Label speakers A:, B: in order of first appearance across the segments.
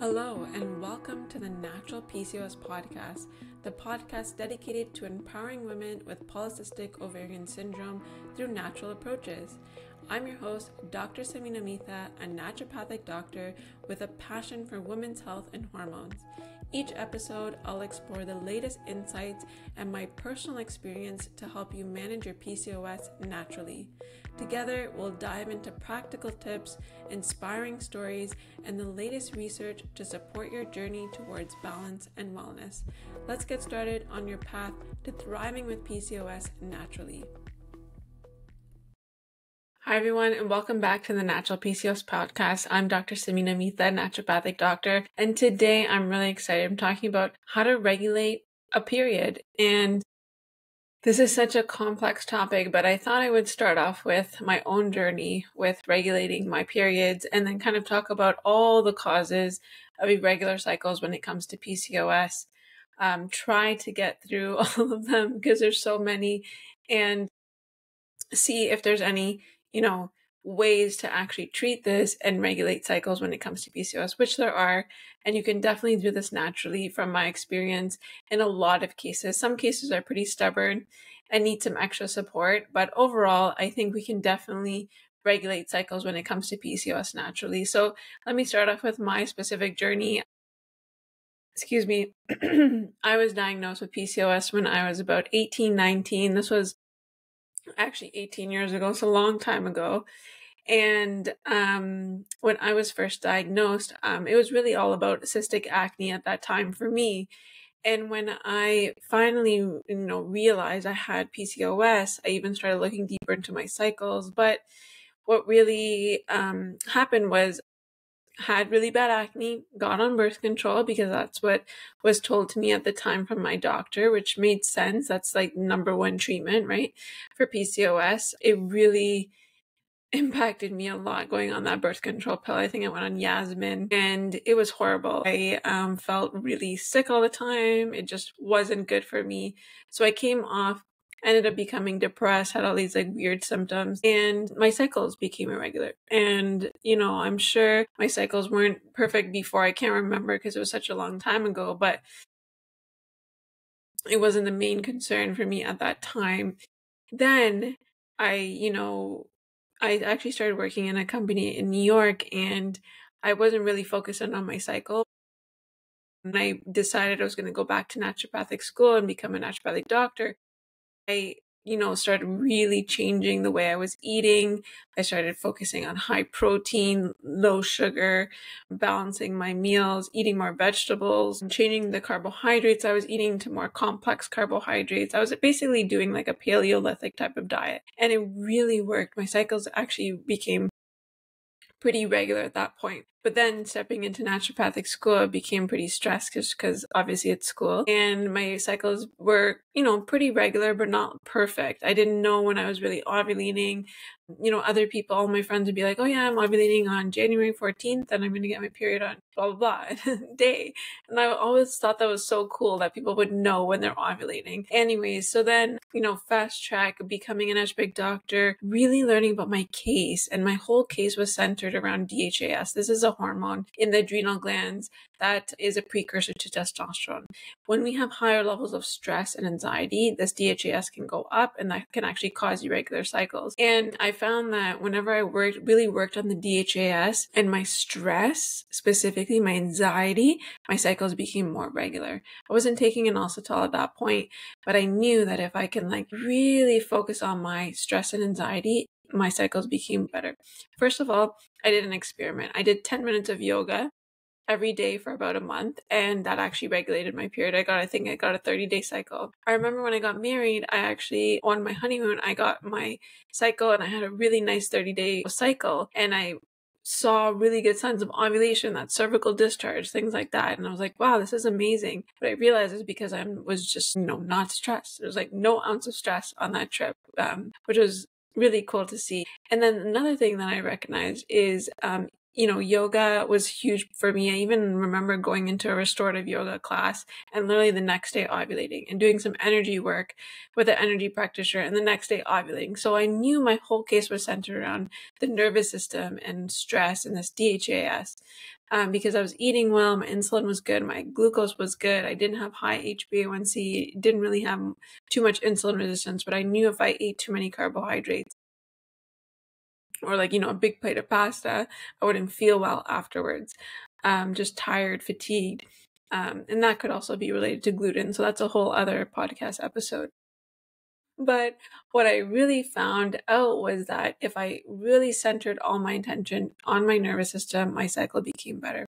A: Hello, and welcome to the Natural PCOS Podcast, the podcast dedicated to empowering women with polycystic ovarian syndrome through natural approaches. I'm your host, Dr. Samina Mitha, a naturopathic doctor with a passion for women's health and hormones. Each episode, I'll explore the latest insights and my personal experience to help you manage your PCOS naturally. Together, we'll dive into practical tips, inspiring stories, and the latest research to support your journey towards balance and wellness. Let's get started on your path to thriving with PCOS naturally. Hi everyone, and welcome back to the Natural PCOS Podcast. I'm Dr. Samina Mitha, naturopathic doctor, and today I'm really excited. I'm talking about how to regulate a period, and this is such a complex topic, but I thought I would start off with my own journey with regulating my periods and then kind of talk about all the causes of irregular cycles when it comes to PCOS. Try to get through all of them because there's so many, and see if there's any ways to actually treat this and regulate cycles when it comes to PCOS, which there are, and you can definitely do this naturally from my experience in a lot of cases. Some cases are pretty stubborn and need some extra support, but overall, I think we can definitely regulate cycles when it comes to PCOS naturally. So let me start off with my specific journey. I was diagnosed with PCOS when I was about 18, 19. This was actually 18 years ago, so a long time ago. And when I was first diagnosed, it was really all about cystic acne at that time for me. And when I finally, realized I had PCOS, I even started looking deeper into my cycles. But what really happened was had really bad acne, got on birth control because that's what was told to me at the time from my doctor, which made sense. That's like number one treatment, right? For PCOS. It really impacted me a lot going on that birth control pill. I think I went on Yasmin and it was horrible. I felt really sick all the time. It just wasn't good for me. So I came off, ended up becoming depressed, had all these like weird symptoms, and my cycles became irregular. And, I'm sure my cycles weren't perfect before. I can't remember because it was such a long time ago, but it wasn't the main concern for me at that time. Then I actually started working in a company in New York, and I wasn't really focusing on my cycle. And I decided I was going to go back to naturopathic school and become a naturopathic doctor. I, started really changing the way I was eating. I started focusing on high protein, low sugar, balancing my meals, eating more vegetables, changing the carbohydrates I was eating to more complex carbohydrates. I was basically doing like a Paleolithic type of diet, and it really worked. My cycles actually became pretty regular at that point. But then stepping into naturopathic school, I became pretty stressed because obviously it's school, and my cycles were, pretty regular, but not perfect. I didn't know when I was really ovulating. Other people, all my friends would be like, oh yeah, I'm ovulating on January 14th and I'm going to get my period on blah, blah, blah day. And I always thought that was so cool that people would know when they're ovulating. Anyways, so then, fast track, becoming an naturopathic doctor, really learning about my case. And my whole case was centered around DHAS. This is a hormone in the adrenal glands that is a precursor to testosterone. When we have higher levels of stress and anxiety, this DHAS can go up, and that can actually cause irregular cycles. And I found that whenever I really worked on the DHAS and my stress, specifically my anxiety, my cycles became more regular. I wasn't taking an inositol at that point, but I knew that if I can really focus on my stress and anxiety, my cycles became better. First of all, I did an experiment. I did 10 minutes of yoga every day for about a month, and that actually regulated my period. I think I got a 30-day cycle. I remember when I got married, on my honeymoon, I got my cycle and I had a really nice 30-day cycle, and I saw really good signs of ovulation, that cervical discharge, things like that. And I was like, wow, this is amazing. But I realized it's because I was just, not stressed. There was no ounce of stress on that trip, which was really cool to see. And then another thing that I recognized is yoga was huge for me. I even remember going into a restorative yoga class and literally the next day ovulating and doing some energy work with an energy practitioner and the next day ovulating. So I knew my whole case was centered around the nervous system and stress and this DHAS. Because I was eating well, my insulin was good, my glucose was good, I didn't have high HbA1c, didn't really have too much insulin resistance, but I knew if I ate too many carbohydrates or a big plate of pasta, I wouldn't feel well afterwards. Just tired, fatigued. And that could also be related to gluten. So that's a whole other podcast episode. But what I really found out was that if I really centered all my attention on my nervous system, my cycle became better.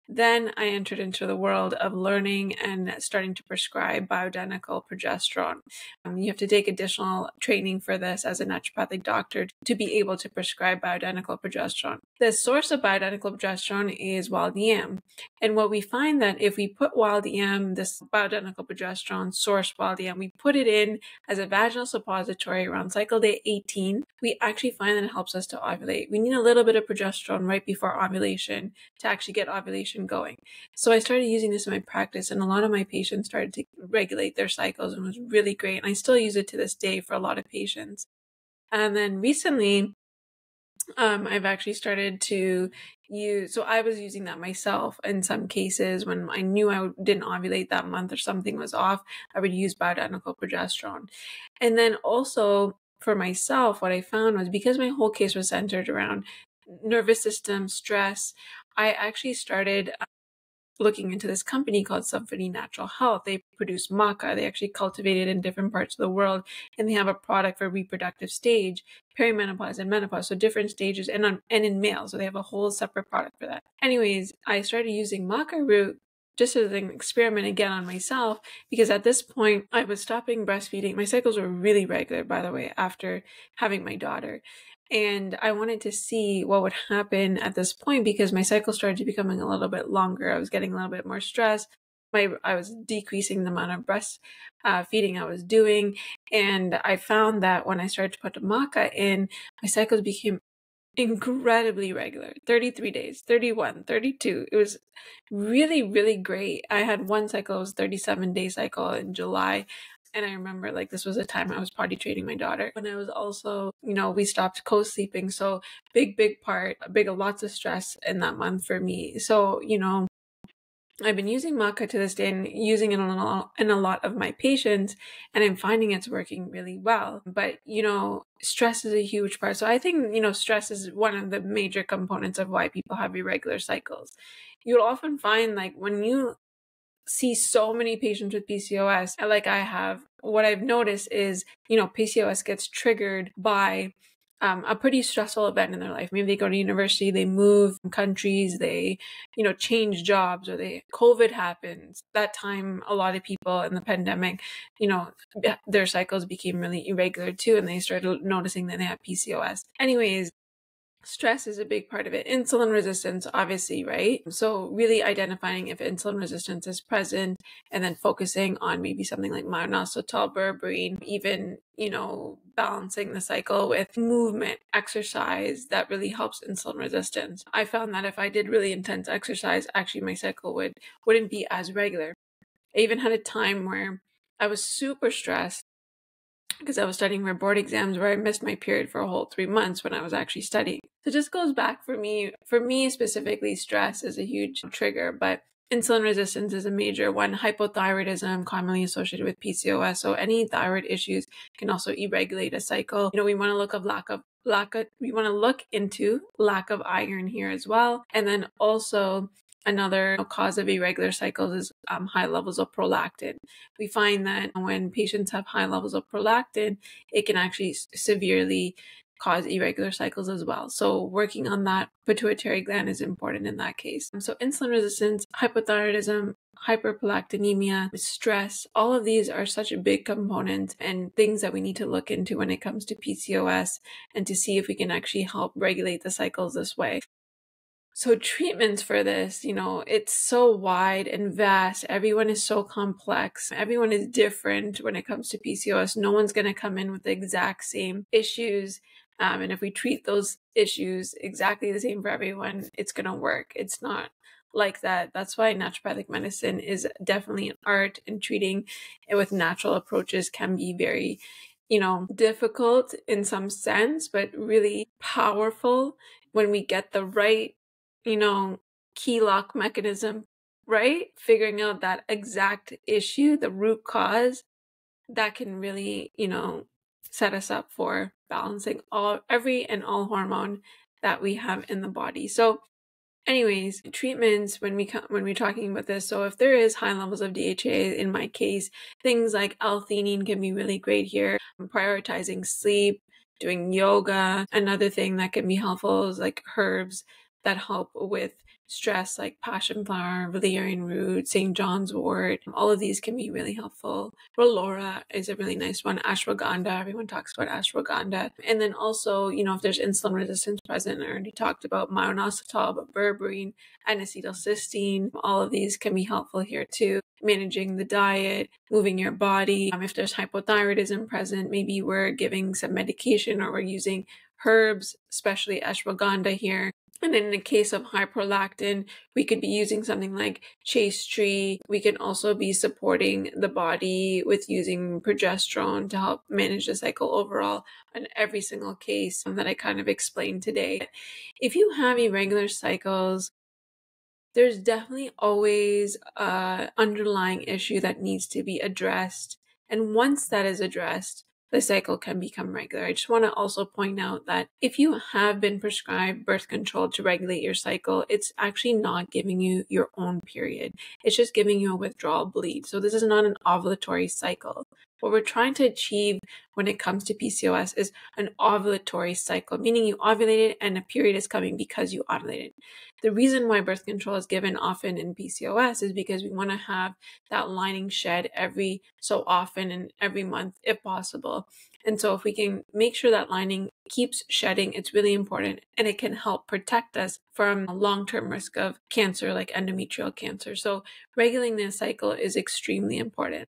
A: Then I entered into the world of learning and starting to prescribe bioidentical progesterone. You have to take additional training for this as a naturopathic doctor to be able to prescribe bioidentical progesterone. The source of bioidentical progesterone is wild yam. And what we find that if we put wild yam, this bioidentical progesterone source wild yam, we put it in as a vaginal suppository around cycle day 18, we actually find that it helps us to ovulate. We need a little bit of progesterone right before ovulation to actually get ovulation going. So I started using this in my practice, and a lot of my patients started to regulate their cycles, and it was really great. And I still use it to this day for a lot of patients. And then recently, I've actually started to so I was using that myself in some cases when I knew I didn't ovulate that month or something was off, I would use bioidentical progesterone. And then also for myself, what I found was because my whole case was centered around nervous system, stress, I actually started looking into this company called Symphony Natural Health. They produce maca. They actually cultivate it in different parts of the world, and they have a product for reproductive stage, perimenopause and menopause, so different stages, and in males. So they have a whole separate product for that. Anyways, I started using maca root just as an experiment again on myself, because at this point I was stopping breastfeeding. My cycles were really regular, by the way, after having my daughter. And I wanted to see what would happen at this point because my cycle started to becoming a little bit longer. I was getting a little bit more stressed. I was decreasing the amount of breast feeding I was doing. And I found that when I started to put the maca in, my cycles became incredibly regular. 33 days, 31, 32. It was really, really great. I had one cycle, it was 37-day cycle in July. And I remember this was a time I was potty training my daughter. And I was also, we stopped co-sleeping. So lots of stress in that month for me. So, I've been using maca to this day and using it in a lot of my patients, and I'm finding it's working really well. But, stress is a huge part. So I think, stress is one of the major components of why people have irregular cycles. You'll often find when you see so many patients with PCOS, like I have, what I've noticed is, PCOS gets triggered by a pretty stressful event in their life. Maybe they go to university, they move countries, they, change jobs, or COVID happens. That time, a lot of people in the pandemic, their cycles became really irregular too, and they started noticing that they have PCOS. Anyways, stress is a big part of it. Insulin resistance, obviously, right? So really identifying if insulin resistance is present and then focusing on maybe something like minoxidil, berberine, even, balancing the cycle with movement, exercise that really helps insulin resistance. I found that if I did really intense exercise, actually my cycle wouldn't be as regular. I even had a time where I was super stressed because I was studying for board exams where I missed my period for a whole 3 months when I was actually studying. So it just goes back for me specifically, stress is a huge trigger, but insulin resistance is a major one. Hypothyroidism, commonly associated with PCOS. So any thyroid issues can also irregulate a cycle. We want to look into lack of iron here as well. And then also another cause of irregular cycles is high levels of prolactin. We find that when patients have high levels of prolactin, it can actually severely cause irregular cycles as well. So working on that pituitary gland is important in that case. So insulin resistance, hypothyroidism, hyperprolactinemia, stress, all of these are such a big component and things that we need to look into when it comes to PCOS and to see if we can actually help regulate the cycles this way. So treatments for this, it's so wide and vast. Everyone is so complex. Everyone is different when it comes to PCOS. No one's going to come in with the exact same issues. And if we treat those issues exactly the same for everyone, it's going to work. It's not like that. That's why naturopathic medicine is definitely an art, and treating it with natural approaches can be very, difficult in some sense, but really powerful when we get the right, key lock mechanism, right? Figuring out that exact issue, the root cause, that can really, set us up for balancing every and all hormone that we have in the body. So anyways, treatments, when we're talking about this, so if there is high levels of DHA, in my case, things like L-theanine can be really great here. Prioritizing sleep, doing yoga. Another thing that can be helpful is like herbs that help with stress, like passion flower, valerian root, St. John's wort. All of these can be really helpful. Rolora is a really nice one. Ashwagandha, everyone talks about ashwagandha. And then also, if there's insulin resistance present, I already talked about myoinositol, but berberine, N-acetylcysteine, all of these can be helpful here too. Managing the diet, moving your body. If there's hypothyroidism present, maybe we're giving some medication or we're using herbs, especially ashwagandha here. And in the case of high prolactin, we could be using something like chaste tree. We can also be supporting the body with using progesterone to help manage the cycle overall in every single case that I kind of explained today. If you have irregular cycles, there's definitely always an underlying issue that needs to be addressed. And once that is addressed, the cycle can become regular. I just want to also point out that if you have been prescribed birth control to regulate your cycle, it's actually not giving you your own period. It's just giving you a withdrawal bleed. So this is not an ovulatory cycle. What we're trying to achieve when it comes to PCOS is an ovulatory cycle, meaning you ovulated and a period is coming because you ovulated. The reason why birth control is given often in PCOS is because we want to have that lining shed every so often and every month if possible. And so if we can make sure that lining keeps shedding, it's really important, and it can help protect us from a long-term risk of cancer like endometrial cancer. So regulating the cycle is extremely important.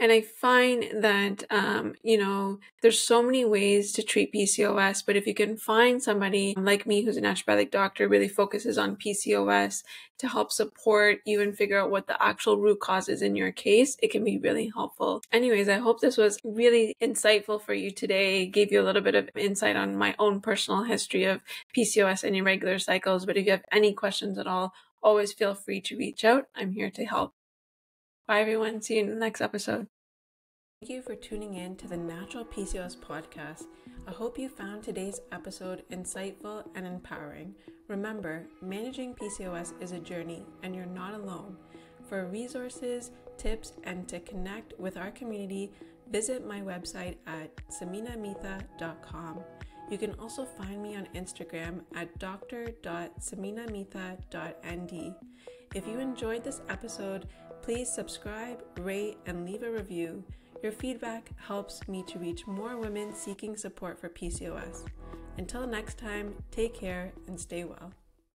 A: And I find that, there's so many ways to treat PCOS, but if you can find somebody like me who's a naturopathic doctor, really focuses on PCOS to help support you and figure out what the actual root cause is in your case, it can be really helpful. Anyways, I hope this was really insightful for you today, gave you a little bit of insight on my own personal history of PCOS and irregular cycles. But if you have any questions at all, always feel free to reach out. I'm here to help. Bye, everyone. See you in the next episode. Thank you for tuning in to the Natural PCOS Podcast. I hope you found today's episode insightful and empowering. Remember, managing PCOS is a journey, and you're not alone. For resources, tips, and to connect with our community, visit my website at saminamitha.com. You can also find me on Instagram at dr.saminamitha.nd. If you enjoyed this episode, please subscribe, rate, and leave a review. Your feedback helps me to reach more women seeking support for PCOS. Until next time, take care and stay well.